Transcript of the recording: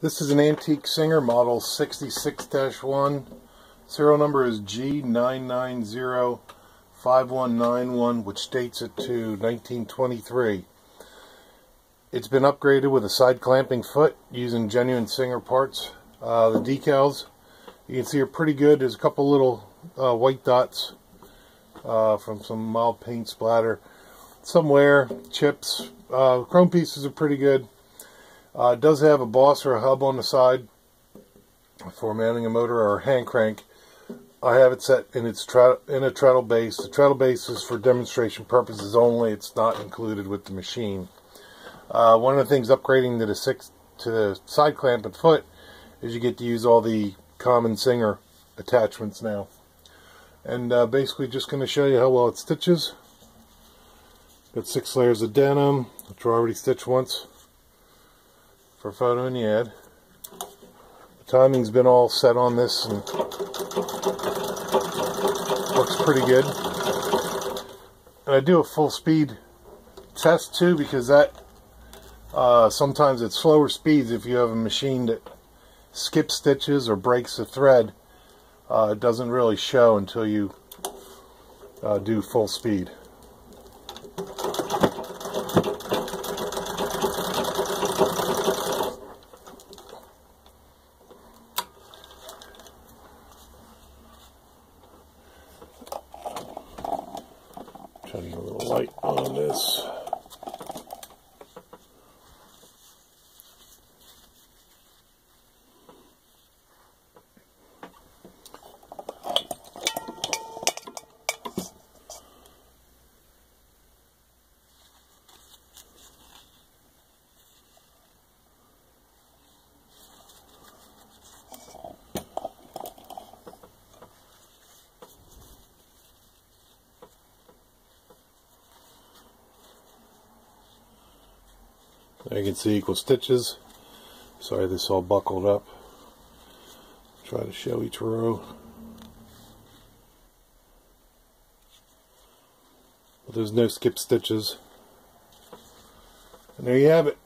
This is an antique Singer model 66-1. Serial number is G9905191, which dates it to 1923. It's been upgraded with a side clamping foot using genuine Singer parts. The decals, you can see, are pretty good. There's a couple little white dots from some mild paint splatter. Some wear, chips. Chrome pieces are pretty good. It does have a boss or a hub on the side for mounting a motor or a hand crank. I have it set in its in a treadle base. The treadle base is for demonstration purposes only. It's not included with the machine. One of the things upgrading to the side clamp and foot is you get to use all the common Singer attachments now. And basically just going to show you how well it stitches. Got 6 layers of denim, which were already stitched once for photo in the ad. The timing's been all set on this and looks pretty good. And I do a full speed test too, because that sometimes at slower speeds, if you have a machine that skips stitches or breaks a thread, it doesn't really show until you do full speed. Turning a little light on this. There you can see equal stitches. Sorry, this all buckled up. Try to show each row. But there's no skip stitches. And there you have it.